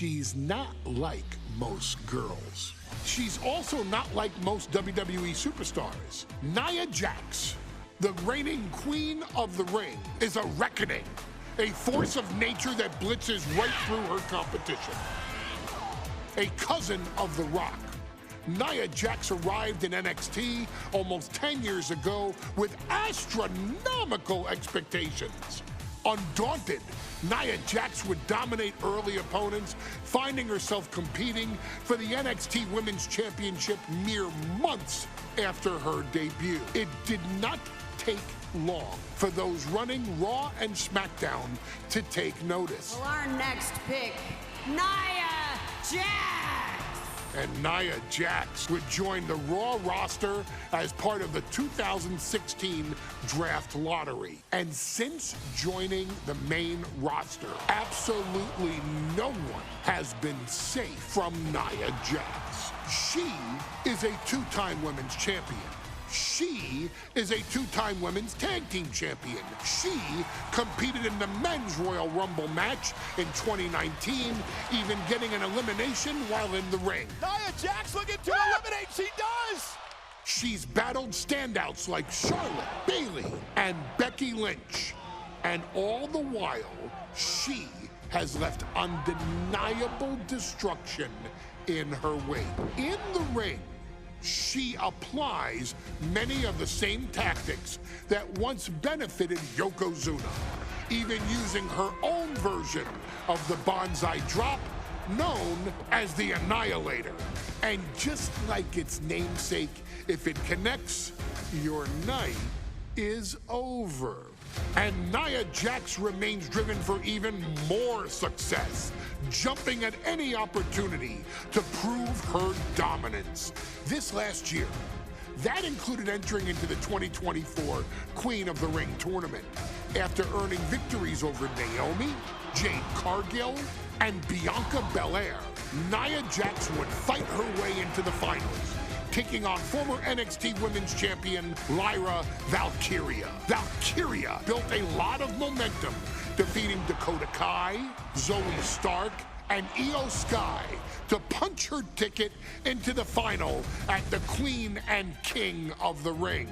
she's not like most girls. She's also not like most WWE superstars. Nia Jax, the reigning queen of the ring, is a reckoning, a force of nature that blitzes right through her competition. A cousin of The Rock, Nia Jax arrived in NXT almost 10 years ago with astronomical expectations. Undaunted, Nia Jax would dominate early opponents, finding herself competing for the NXT Women's Championship mere months after her debut. It did not take long for those running Raw and SmackDown to take notice. Well, our next pick, Nia Jax! And Nia Jax would join the Raw roster as part of the 2016 draft lottery. And since joining the main roster, absolutely no one has been safe from Nia Jax. She is a two-time women's champion. She is a two-time women's tag team champion. She competed in the men's Royal Rumble match in 2019, even getting an elimination while in the ring. Nia Jax looking to eliminate, she does! She's battled standouts like Charlotte, Bayley, and Becky Lynch. And all the while, she has left undeniable destruction in her wake. In the ring, she applies many of the same tactics that once benefited Yokozuna, even using her own version of the bonsai drop, known as the Annihilator. And just like its namesake, if it connects, your night is over. And Nia Jax remains driven for even more success, jumping at any opportunity to prove her dominance. This last year, that included entering into the 2024 Queen of the Ring tournament after earning victories over Naomi, Jade Cargill, and Bianca Belair. Nia Jax would fight her way into the finals, taking on former NXT Women's Champion Lyria Valkyria. Valkyria built a lot of momentum, defeating Dakota Kai, Zoe Stark, and Io Sky to punch her ticket into the final at the Queen and King of the Ring.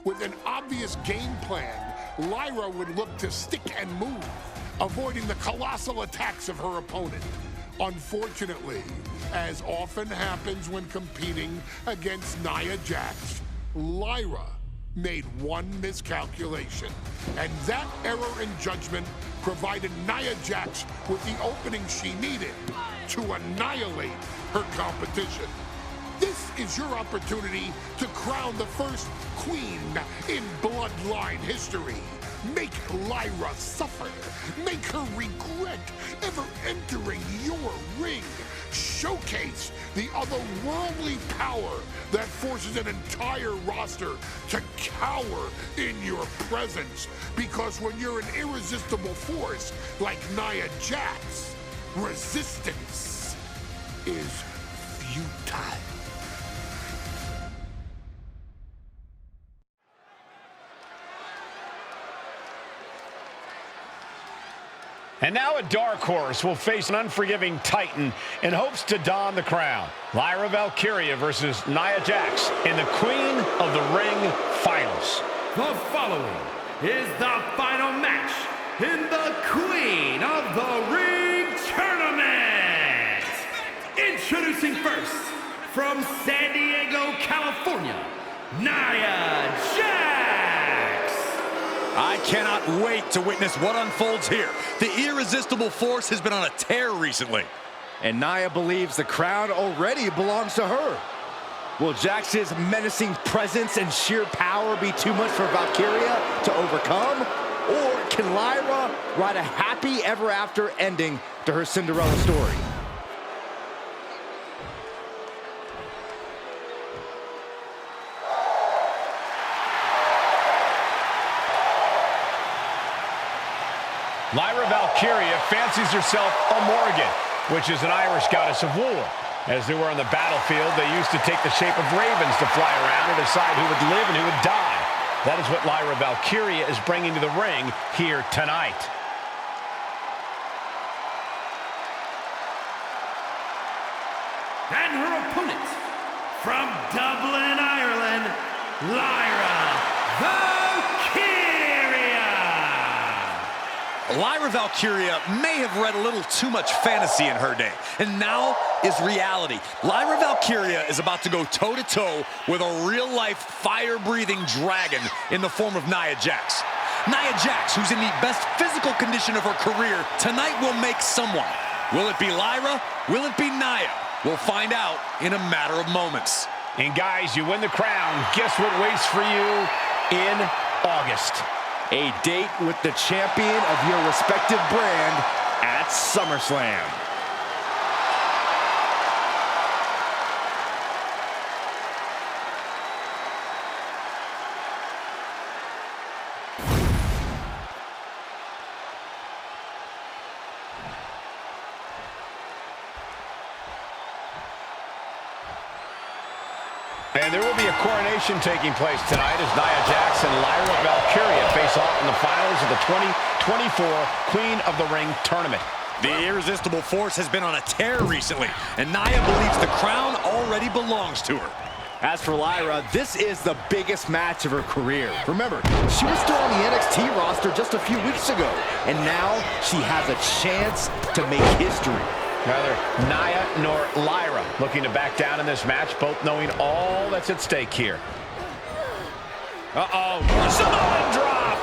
With an obvious game plan, Lyra would look to stick and move, avoiding the colossal attacks of her opponent. Unfortunately, as often happens when competing against Nia Jax, Lyra made one miscalculation, and that error in judgment provided Nia Jax with the opening she needed to annihilate her competition. This is your opportunity to crown the first queen in Bloodline history. Make Lyra suffer. Make her regret ever entering your ring. Showcase the otherworldly power that forces an entire roster to cower in your presence. Because when you're an irresistible force like Nia Jax, resistance is futile. And now a dark horse will face an unforgiving titan in hopes to don the crown. Lyria Valkyria versus Nia Jax in the Queen of the Ring Finals. The following is the final match in the Queen of the Ring Tournament. Introducing first, from San Diego, California, Nia Jax. I cannot wait to witness what unfolds here. The irresistible force has been on a tear recently. And Nia believes the crown already belongs to her. Will Jax's menacing presence and sheer power be too much for Valkyria to overcome? Or can Lyra write a happy ever after ending to her Cinderella story? Lyria Valkyria fancies herself a Morrigan, which is an Irish goddess of war. As they were on the battlefield, they used to take the shape of ravens to fly around and decide who would live and who would die. That is what Lyria Valkyria is bringing to the ring here tonight. And her opponent, from Dublin, Ireland, Lyria Valkyria. Lyria Valkyria may have read a little too much fantasy in her day, and now is reality. Lyria Valkyria is about to go toe-to-toe with a real-life, fire-breathing dragon in the form of Nia Jax. Nia Jax, who's in the best physical condition of her career, tonight will make someone. Will it be Lyria? Will it be Nia? We'll find out in a matter of moments. And guys, you win the crown. Guess what waits for you in August? A date with the champion of your respective brand at SummerSlam. And there will be a coronation taking place tonight as Nia Jax and Lyria Valkyria face off in the finals of the 2024 Queen of the Ring tournament. The Irresistible Force has been on a tear recently, and Nia believes the crown already belongs to her. As for Lyria, this is the biggest match of her career. Remember, she was still on the NXT roster just a few weeks ago, and now she has a chance to make history. Neither Nia nor Lyria looking to back down in this match, both knowing all that's at stake here. Uh-oh, Samoan drop!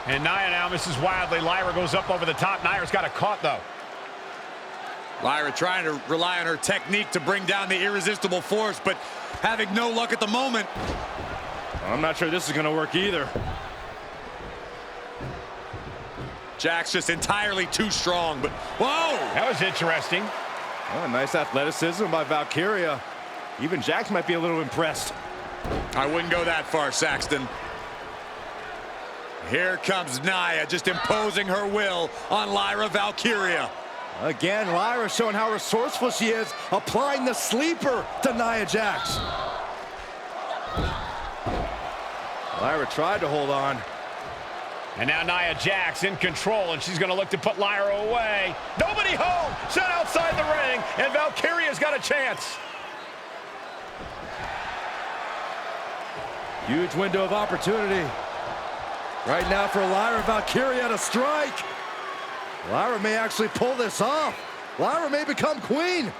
And Nia now misses wildly. Lyria goes up over the top. Nia's got a caught, though. Lyria trying to rely on her technique to bring down the Irresistible Force, but having no luck at the moment. I'm not sure this is going to work either. Jax just entirely too strong, but whoa! That was interesting. Oh, nice athleticism by Valkyria. Even Jax might be a little impressed. I wouldn't go that far, Saxton. Here comes Nia, just imposing her will on Lyria Valkyria. Again, Lyria showing how resourceful she is, applying the sleeper to Nia Jax. Lyria tried to hold on. And now Nia Jax in control, and she's going to look to put Lyria away. Nobody home! Set outside the ring, and Valkyria's got a chance. Huge window of opportunity. Right now for Lyria Valkyria to strike. Lyria may actually pull this off. Lyria may become queen.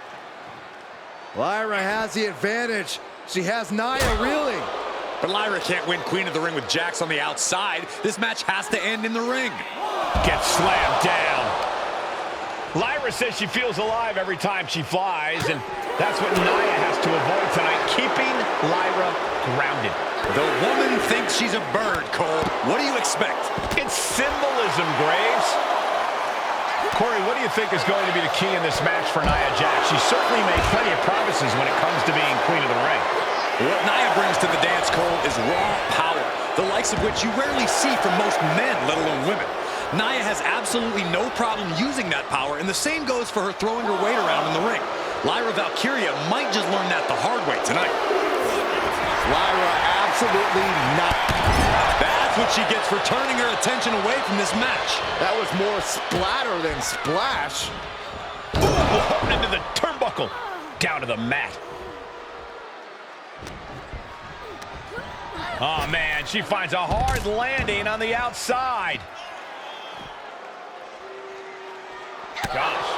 Lyria has the advantage. She has Nia reeling. But Lyria can't win Queen of the Ring with Jax on the outside. This match has to end in the ring. Gets slammed down. Lyria says she feels alive every time she flies, and that's what Nia has to avoid tonight, keeping Lyria grounded. The woman thinks she's a bird, Cole. What do you expect? It's symbolism, Graves. Corey, what do you think is going to be the key in this match for Nia Jax? She certainly made plenty of promises when it comes to being Queen of the Ring. What Nia brings to the dance, Cole, is raw power, the likes of which you rarely see from most men, let alone women. Nia has absolutely no problem using that power, and the same goes for her throwing her weight around in the ring. Lyria Valkyria might just learn that the hard way tonight. Lyria absolutely not. That's what she gets for turning her attention away from this match. That was more splatter than splash. Ooh, into the turnbuckle. Down to the mat. Oh, man, she finds a hard landing on the outside. Gosh.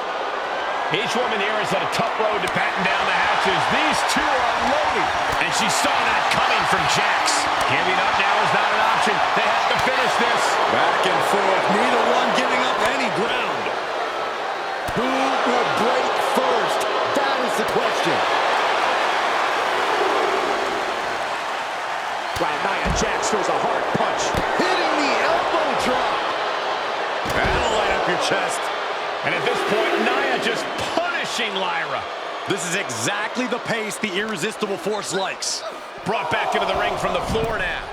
Each woman here has had a tough road to batten down the hatches. These two are unloading. And she saw that coming from Jax. Giving up now is not an option. They have to finish this. Back and forth, neither one giving up any ground. Who will break first? That is the question. Wow, Nia Jax throws a hard punch. Hitting the elbow drop. That'll light up your chest. And at this point, Nia just punishing Lyria. This is exactly the pace the Irresistible Force likes. Brought back into the ring from the floor now.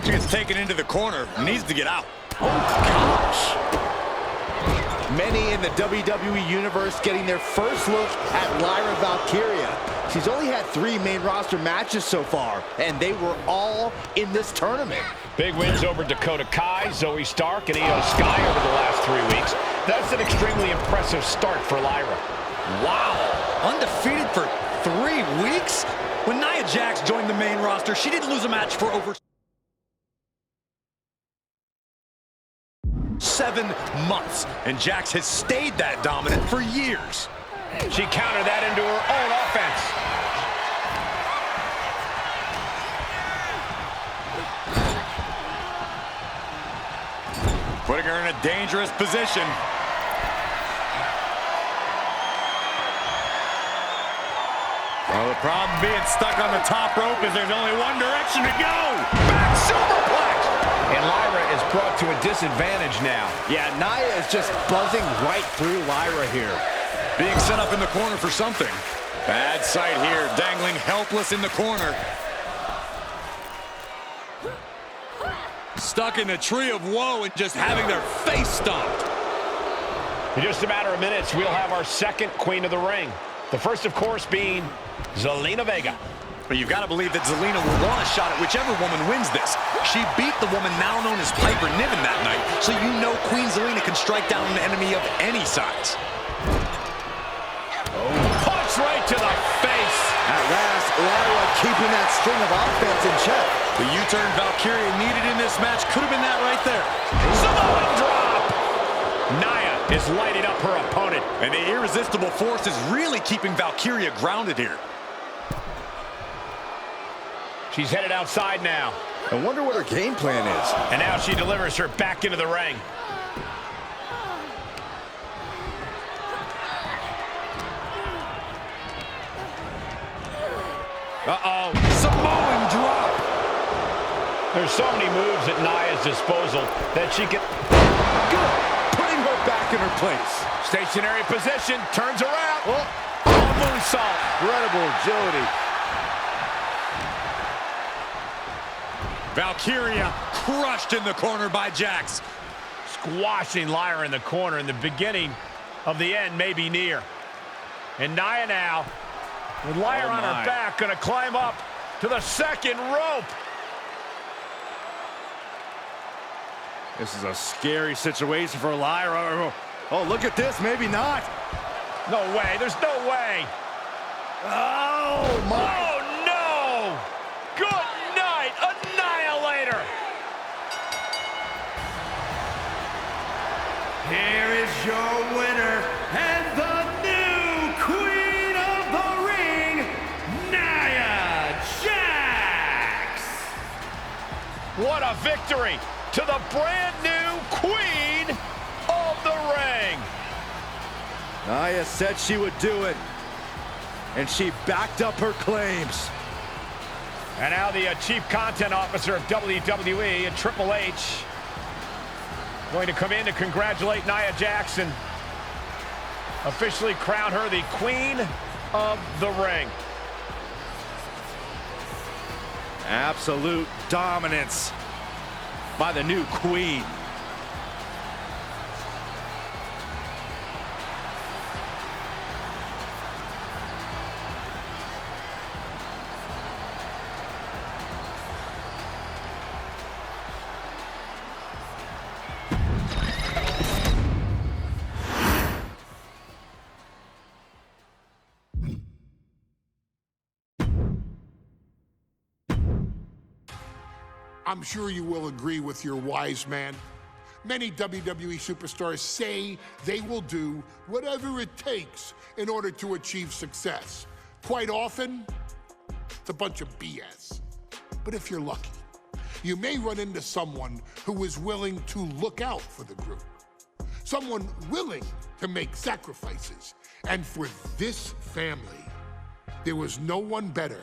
She gets taken into the corner, needs to get out. Oh, gosh. Many in the WWE Universe getting their first look at Lyra Valkyria. She's only had 3 main roster matches so far, and they were all in this tournament. Big wins over 𝐐𝐞𝐞𝐬, 𝐿𝐲 STARK, and 𝐒𝐿𝐲 over the last 3 weeks. That's an extremely impressive start for Lyra. Wow, undefeated for 3 weeks? When Nia Jax joined the main roster, she didn't lose a match for over 7 months, and Jax has stayed that dominant for years. She countered that into her own offense. Putting her in a dangerous position. Well, the problem being stuck on the top rope is there's only one direction to go. Back superplex! And Lyra is brought to a disadvantage now. Yeah, Nia is just buzzing right through Lyra here. Being set up in the corner for something. Bad sight here, dangling helpless in the corner. Stuck in the tree of woe and just having their face stomped. In just a matter of minutes, we'll have our second Queen of the Ring. The first, of course, being Zelina Vega. But you've got to believe that Zelina will want a shot at whichever woman wins this. She beat the woman now known as Piper Niven that night, so you know Queen Zelina can strike down an enemy of any size. Punch right to the face. At last, Lyra keeping that string of offense in check. The U-turn Valkyria needed in this match could have been that right there. Samoan drop. Nia is lighting up her opponent. And the irresistible force is really keeping Valkyria grounded here. She's headed outside now. I wonder what her game plan is. And now she delivers her back into the ring. Uh-oh. Samoan drop. There's so many moves at Nia's disposal that she can... Good. Putting her back in her place. Stationary position. Turns around. Oh, moonsault. incredible agility. Valkyria crushed in the corner by Jax. Squashing Lyra in the corner, and the beginning of the end may be near. And Nia now, with Lyra on her back, going to climb up to the second rope. This is a scary situation for Lyra. Oh, look at this. Maybe not. No way. There's no way. Oh, my. Oh, no. Good night, Annihilator. Here is your winner and the new Queen of the Ring, Nia Jax. What a victory to the brand new Queen of the Ring. Nia said she would do it, and she backed up her claims. And now the Chief Content Officer of WWE, Triple H, going to come in to congratulate Nia Jax and officially crown her the Queen of the Ring. Absolute dominance by the new queen. I'm sure you will agree with your wise man. Many WWE superstars say they will do whatever it takes in order to achieve success. Quite often, it's a bunch of BS. But if you're lucky, you may run into someone who is willing to look out for the group. Someone willing to make sacrifices. And for this family, there was no one better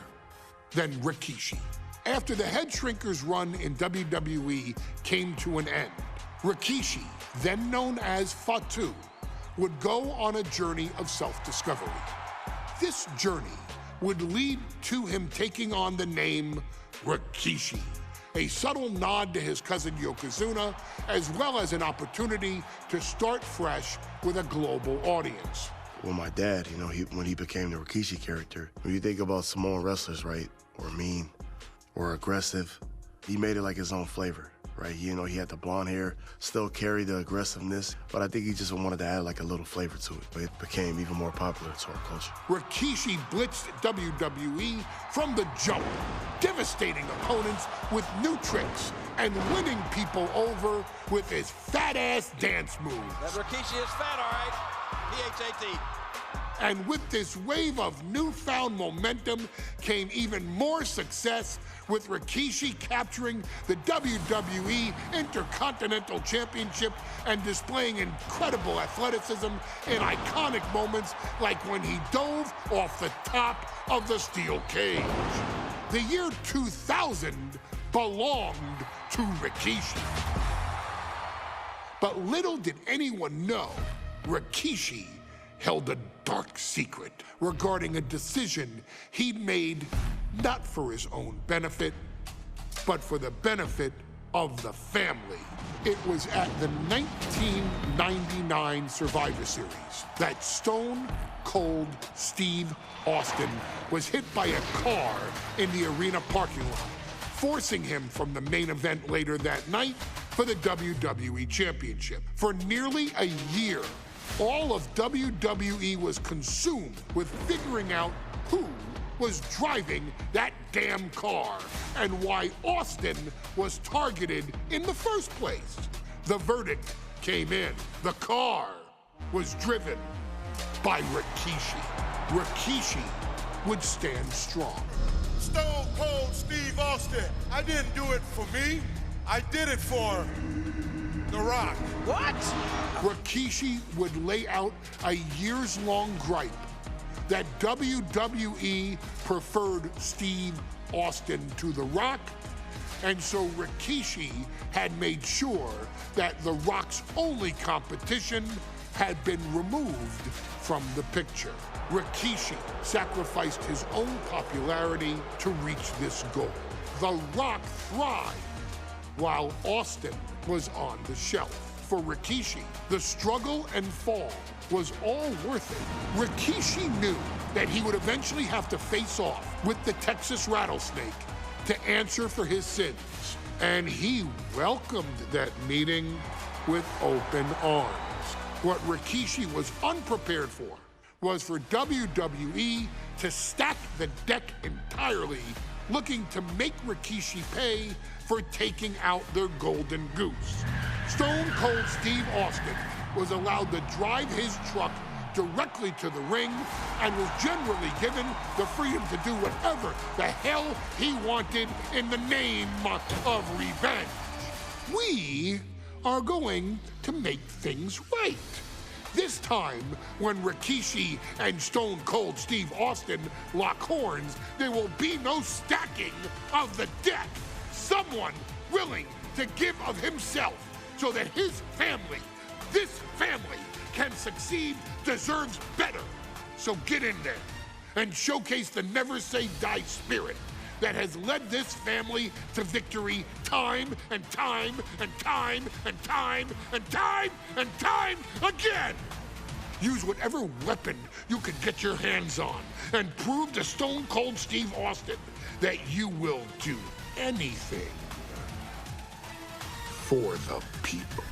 than Rikishi. After the Head Shrinkers run in WWE came to an end, Rikishi, then known as Fatu, would go on a journey of self-discovery. This journey would lead to him taking on the name Rikishi, a subtle nod to his cousin Yokozuna, as well as an opportunity to start fresh with a global audience. Well, my dad, you know, when he became the Rikishi character, when you think about Samoan wrestlers, right, or mean, or aggressive, he made it like his own flavor, right? You know, he had the blonde hair, still carried the aggressiveness, but I think he just wanted to add like a little flavor to it. But it became even more popular to our culture. Rikishi blitzed WWE from the jump, devastating opponents with new tricks and winning people over with his fat-ass dance moves. That Rikishi is fat, all right. P-H-A-T. And with this wave of newfound momentum came even more success, with Rikishi capturing the WWE Intercontinental Championship and displaying incredible athleticism in iconic moments like when he dove off the top of the steel cage. The year 2000 belonged to Rikishi. But little did anyone know, Rikishi held a dark secret regarding a decision he'd made not for his own benefit, but for the benefit of the family. It was at the 1999 Survivor Series that Stone Cold Steve Austin was hit by a car in the arena parking lot, forcing him from the main event later that night for the WWE Championship. For nearly a year, all of WWE was consumed with figuring out who was driving that damn car and why Austin was targeted in the first place. The verdict came in. The car was driven by Rikishi. Rikishi would stand strong. Stone Cold Steve Austin, I didn't do it for me. I did it for The Rock. What? Rikishi would lay out a years-long gripe that WWE preferred Steve Austin to The Rock, and so Rikishi had made sure that The Rock's only competition had been removed from the picture. Rikishi sacrificed his own popularity to reach this goal. The Rock thrived while Austin was on the shelf. For Rikishi, the struggle and fall was all worth it. Rikishi knew that he would eventually have to face off with the Texas Rattlesnake to answer for his sins, and he welcomed that meeting with open arms. What Rikishi was unprepared for was for WWE to stack the deck entirely, looking to make Rikishi pay for taking out their golden goose. Stone Cold Steve Austin was allowed to drive his truck directly to the ring and was generally given the freedom to do whatever the hell he wanted in the name of revenge. We are going to make things right. This time, when Rikishi and Stone Cold Steve Austin lock horns, there will be no stacking of the deck. Someone willing to give of himself so that his family, this family, can succeed, deserves better. So get in there and showcase the never say die spirit that has led this family to victory time and time and time and time and time and time again. Use whatever weapon you can get your hands on and prove to Stone Cold Steve Austin that you will do anything for the people.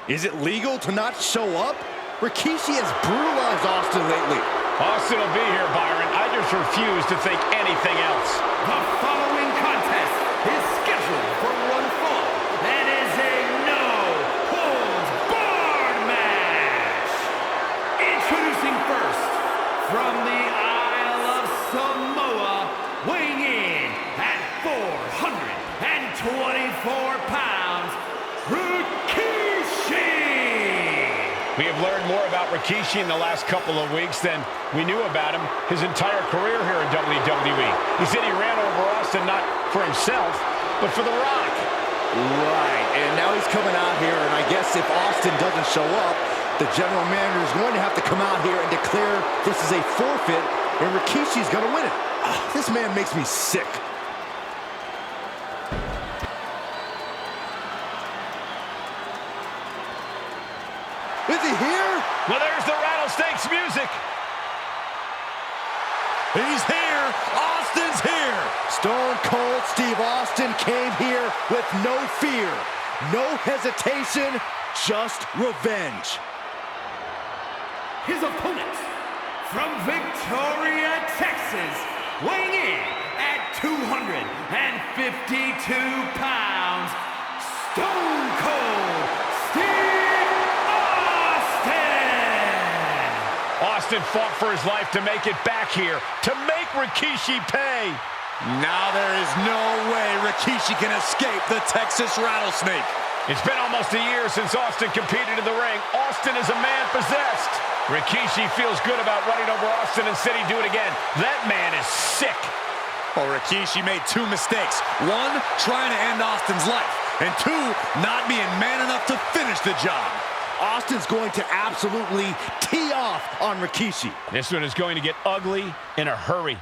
Is it legal to not show up? Rikishi has brutalized Austin lately. Austin will be here, Byron. I just refuse to think anything else. The following contest is scheduled for one fall and is a no-holds-barred match. Introducing first, from the Isle of Samoa, weighing in at 424 pounds, Rikishi! We have learned more about Rikishi in the last couple of weeks than we knew about him his entire career here in WWE. He said he ran over Austin not for himself, but for The Rock. Right, and now he's coming out here, and I guess if Austin doesn't show up, The general manager is going to have to come out here and declare this is a forfeit, and Rikishi's going to win it. This man makes me sick. Is he here? Well, there's the rattlesnakes music. He's here. Austin's here. Stone Cold Steve Austin came here with no fear, no hesitation, just revenge. His opponent, from Victoria, Texas, weighing in at 252 pounds, Stone Cold Steve Austin! Austin fought for his life to make it back here, to make Rikishi pay. Now there is no way Rikishi can escape the Texas rattlesnake. It's been almost a year since Austin competed in the ring. Austin is a man possessed. Rikishi feels good about running over Austin and said he'd do it again. That man is sick. Well, Rikishi made two mistakes. One, trying to end Austin's life. And two, not being man enough to finish the job. Austin's going to absolutely tee off on Rikishi. This one is going to get ugly in a hurry.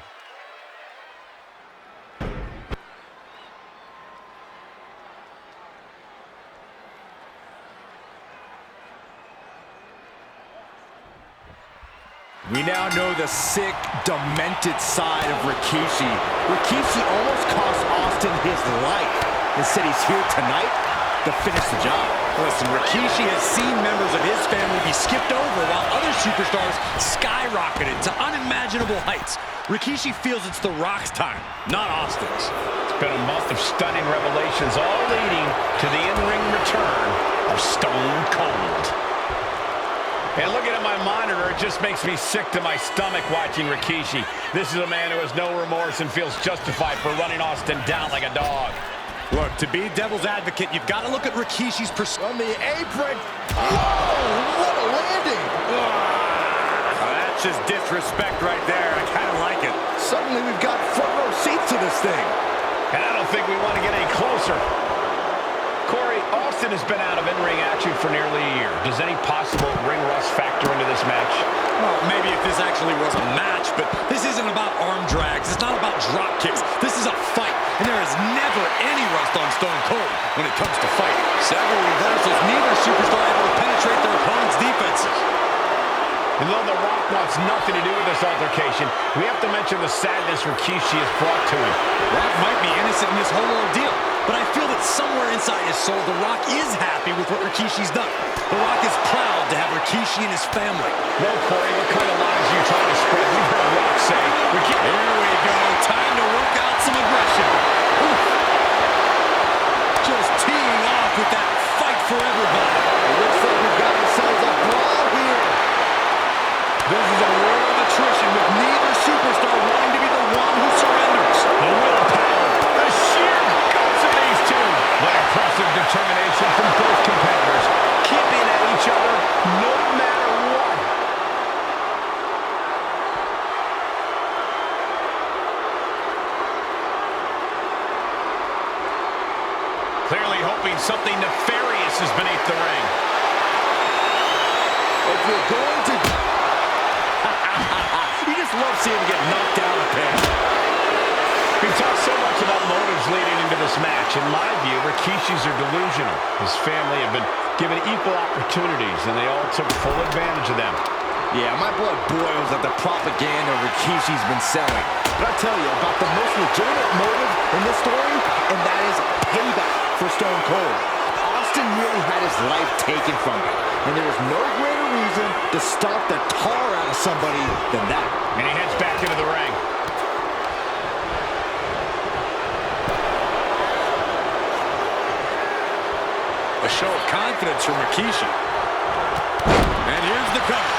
We now know the sick, demented side of Rikishi. Rikishi almost cost Austin his life. Instead, he's here tonight to finish the job. Listen, Rikishi has seen members of his family be skipped over while other superstars skyrocketed to unimaginable heights. Rikishi feels it's The Rock's time, not Austin's. It's been a month of stunning revelations, all leading to the in-ring return of Stone Cold. And looking at my monitor, it just makes me sick to my stomach watching Rikishi. This is a man who has no remorse and feels justified for running Austin down like a dog. Look, to be devil's advocate, you've got to look at Rikishi's on the apron. Oh, what a landing. That's just disrespect right there. I kind of like it. Suddenly we've got front row seats to this thing. And I don't think we want to get any closer. Corey, Austin has been out of in-ring action for nearly a year. Does any possible ring rust factor into this match? Well, maybe if this actually was a match, but this isn't about arm drags. It's not about drop kicks. This is a fight, and there is never any rust on Stone Cold when it comes to fighting. Several reversals, neither superstar able to penetrate their opponent's defenses. And though The Rock wants nothing to do with this altercation, we have to mention the sadness Rikishi has brought to him. Rock might be innocent in this whole ordeal, but I feel that somewhere inside his soul, The Rock is happy with what Rikishi's done. The Rock is proud to have Rikishi and his family. No, Corey, what kind of lies are you trying to spread? We've heard Rock say, Here we go, time to work out some aggression. Oof. Just teeing off with that fight for everybody. It looks like we've got ourselves a brawl here. This is a war of attrition with neither superstar wanting to be the one who surrenders. The willpower, the sheer guts of these two. What impressive determination from both competitors, keeping at each other no matter what. Clearly hoping something nefarious is beneath the ring. If you're going to... You just love seeing him get knocked down a pin. We talked so much about motives leading into this match. In my view, Rikishis are delusional. His family have been given equal opportunities, and they all took full advantage of them. Yeah, my blood boils at the propaganda Rikishi's been selling. But I'll tell you about the most legitimate motive in this story, and that is payback for Stone Cold. Austin really had his life taken from him, and there was no greater reason to stomp the tar out of somebody than that. And he heads back into the ring. A show of confidence from Rikishi. And here's the cover.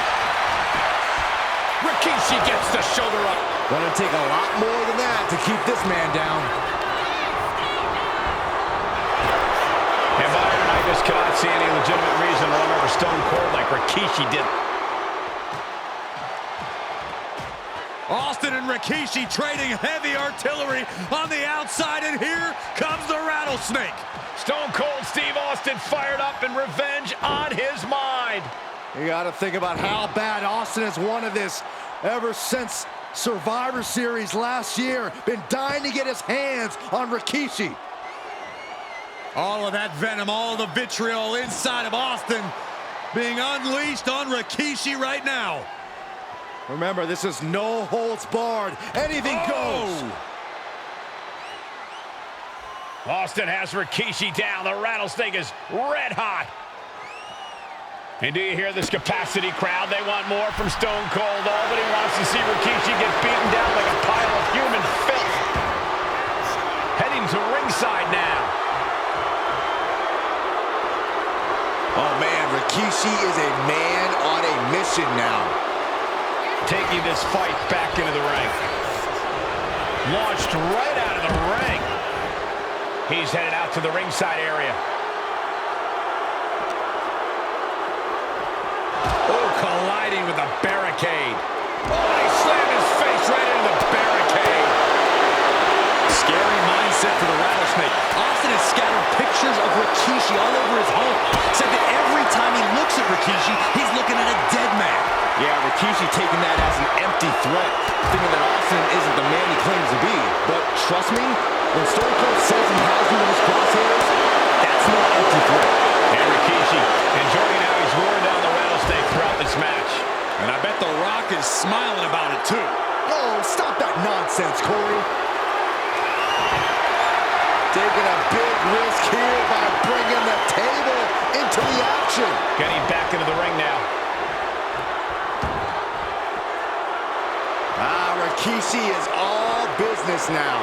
Rikishi gets the shoulder up. Gonna take a lot more than that to keep this man down. And Byron, I just cannot see any legitimate reason to run over Stone Cold like Rikishi did. Austin and Rikishi trading heavy artillery on the outside, and here comes the rattlesnake. Stone Cold Steve Austin fired up and revenge on his mind. You gotta think about how bad Austin has wanted this ever since Survivor Series last year. Been dying to get his hands on Rikishi. All of that venom, all the vitriol inside of Austin being unleashed on Rikishi right now. Remember, this is no holds barred. Anything goes. Austin has Rikishi down. The rattlesnake is red hot. And do you hear this capacity crowd? They want more from Stone Cold. Nobody wants to see Rikishi get beaten down like a pile of human filth. Heading to ringside now. Oh man, Rikishi is a man on a mission now. Taking this fight back into the ring. Launched right out of the ring. He's headed out to the ringside area. Oh, colliding with the barricade. Oh, he slammed his face right into the barricade. Scary mindset for the rattlesnake. Austin has scattered pictures of Rikishi all over his home. Said that every time he looks at Rikishi, he's looking at a dead man. Yeah, Rikishi taking that as an empty threat, thinking that Austin isn't the man he claims to be. But trust me, when Stone Cold says he has you in his crosshairs, that's no empty threat. And Rikishi enjoying how he's roaring down the rattlesnake throughout this match. And I bet The Rock is smiling about it too. Oh, stop that nonsense, Corey. Taking a big risk here by bringing the table into the action. Getting back into the ring now. Rikishi is all business now.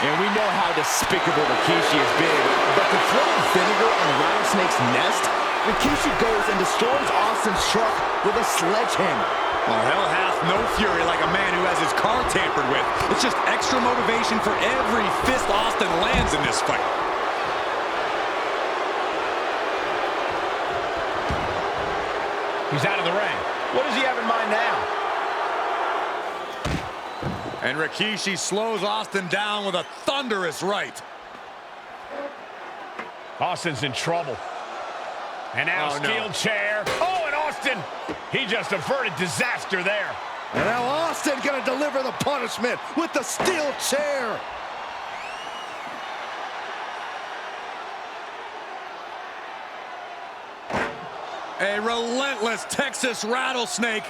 And we know how despicable Rikishi has been, but to throw vinegar on the rattlesnake's nest, Rikishi goes and destroys Austin's truck with a sledgehammer. Well, hell hath no fury like a man who has his car tampered with. It's just extra motivation for every fist Austin lands in this fight. He's out of the ring. What does he have in mind now? And Rikishi slows Austin down with a thunderous right. Austin's in trouble. And now steel chair. Oh, and Austin, he just averted disaster there. And now Austin gonna deliver the punishment with the steel chair. A relentless Texas rattlesnake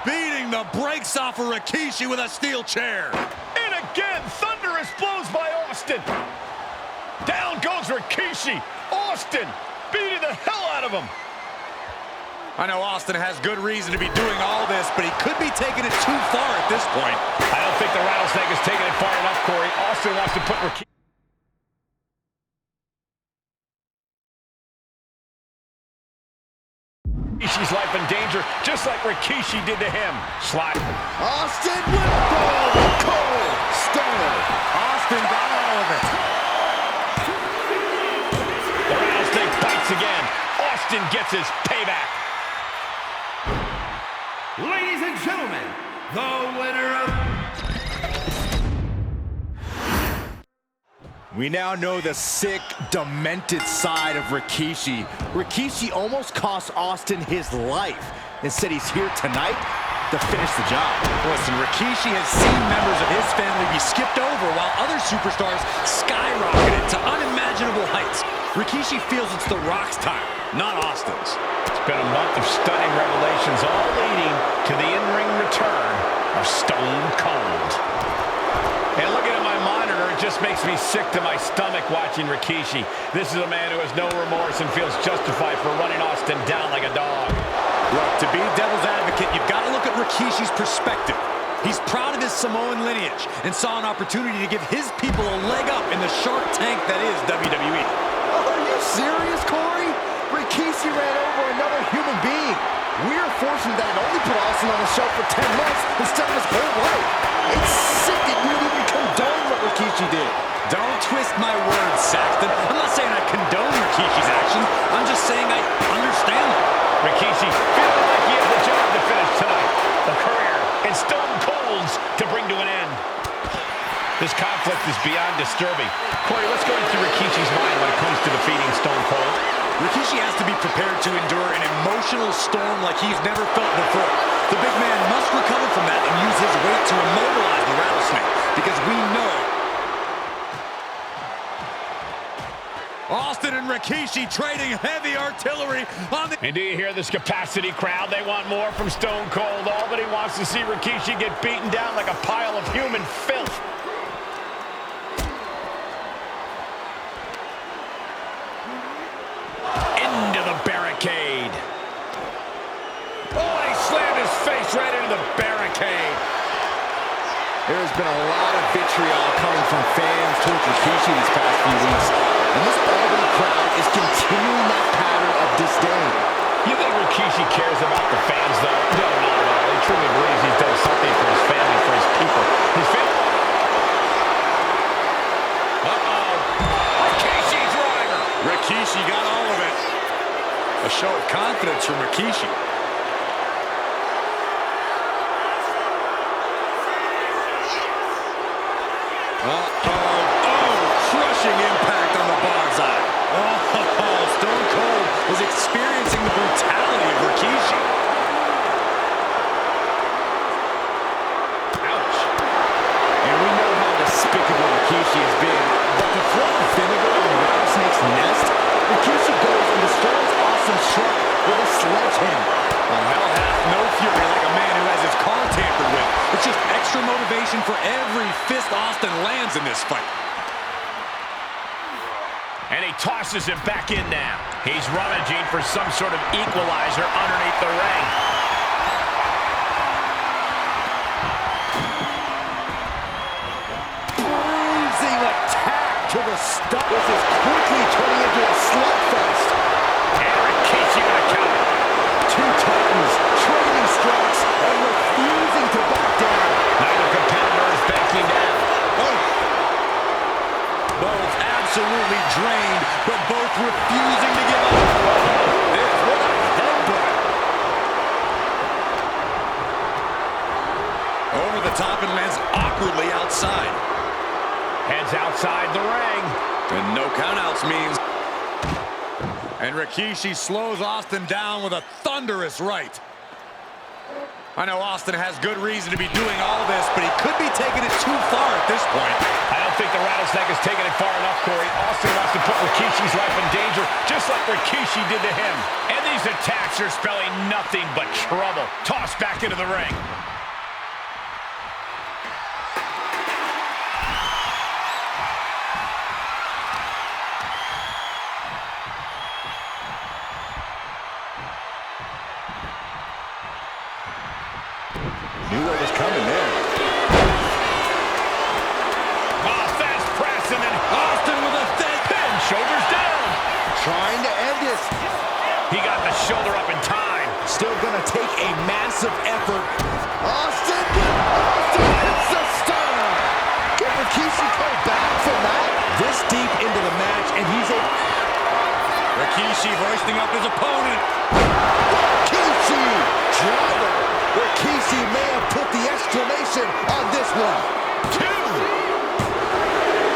beating the brakes off of Rikishi with a steel chair. And again, thunderous blows by Austin. Down goes Rikishi. Austin beating the hell out of him. I know Austin has good reason to be doing all this, but he could be taking it too far at this point. I don't think the rattlesnake is taking it far enough, Corey. Austin wants to put Rikishi. Rikishi's life in danger, just like Rikishi did to him. Slide. Austin with the cold stunner. Austin got all of it. The rattlesnake bites again. Austin gets his payback. Ladies and gentlemen, the winner of... We now know the sick, demented side of Rikishi. Rikishi almost cost Austin his life. Instead, he's here tonight to finish the job. Listen, Rikishi has seen members of his family be skipped over while other superstars skyrocketed to unimaginable heights. Rikishi feels it's The Rock's time, not Austin's. It's been a month of stunning revelations, all leading to the in-ring return of Stone Cold. And looking at my monitor, it just makes me sick to my stomach watching Rikishi. This is a man who has no remorse and feels justified for running Austin down like a dog. Look, to be devil's advocate, you've got to look at Rikishi's perspective. He's proud of his Samoan lineage and saw an opportunity to give his people a leg up in the Shark Tank that is WWE. Are you serious, Corey? Rikishi ran over another human being. We're fortunate that it only put Austin on the shelf for 10 months instead of his whole life. It's sick that you would even condone what Rikishi did. Don't twist my words, Saxton. I'm not saying I condone Rikishi's actions. I'm just saying I understand them. Rikishi feeling like he has a job to finish tonight. A career in Stone Cold's to bring to an end. This conflict is beyond disturbing. Corey, what's going through Rikishi's mind when it comes to defeating Stone Cold? Rikishi has to be prepared to endure an emotional storm like he's never felt before. The big man must recover from that and use his weight to immobilize the rattlesnake, because we know Austin and Rikishi trading heavy artillery on the... And do you hear this capacity crowd? They want more from Stone Cold. Albany wants to see Rikishi get beaten down like a pile of human filth. Into the barricade. Oh, and he slammed his face right into the barricade. There's been a lot of vitriol coming from fans towards Rikishi these past few weeks, and this Albany crowd is continuing that pattern of disdain. You think Rikishi cares about the fans, though? No, not at all. He truly believes he's done something for his family, for his people. His family... Uh-oh. Rikishi driver. Rikishi got all of it. A show of confidence from Rikishi. Crushing impact on the bullseye. Stone Cold was experiencing the brutality of Rikishi. Ouch. And we know how despicable Rikishi has been, but to throw vinegar in the rattlesnake's nest, Rikishi goes and destroys Austin's truck with a sledgehammer. Well, hell hath no fury like a man who has his car tampered with. It's just extra motivation for every fist Austin lands in this fight. And he tosses him back in now. He's rummaging for some sort of equalizer underneath the ring. Bruising attack to the stomach. This is quickly turning into a slugfest. And Rikishi with a counter. Two Titans trading strikes and refusing to back down. Neither competitor is backing down. Both absolutely drained, but both refusing to give up. There's what a headbutt. Over the top and lands awkwardly outside. Heads outside the ring. And no countouts means... And Rikishi slows Austin down with a thunderous right. I know Austin has good reason to be doing all this, but he could be taking it too far at this point. I don't think the rattlesnake has taken it far enough, Corey. Austin wants to put Rikishi's life in danger, just like Rikishi did to him. And these attacks are spelling nothing but trouble. Tossed back into the ring. Knew what was coming there. Fast press, and then Austin with a dead pin. Shoulders down. Trying to end it. He got the shoulder up in time. Still gonna take a massive effort. Austin hits the stunner. Can Rikishi come back from that? This deep into the match, and he's a... Rikishi hoisting up his opponent. Rikishi driver. Rikishi may have put the exclamation on this one. Two.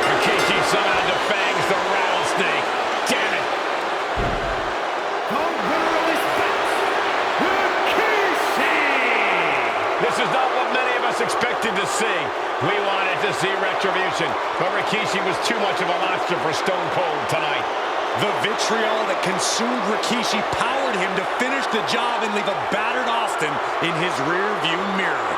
Rikishi somehow defangs the rattlesnake. Damn it. This is not what many of us expected to see. We wanted to see retribution, but Rikishi was too much of a monster for Stone Cold tonight. The vitriol that consumed Rikishi powered him to finish the job and leave a battered Austin in his rear-view mirror.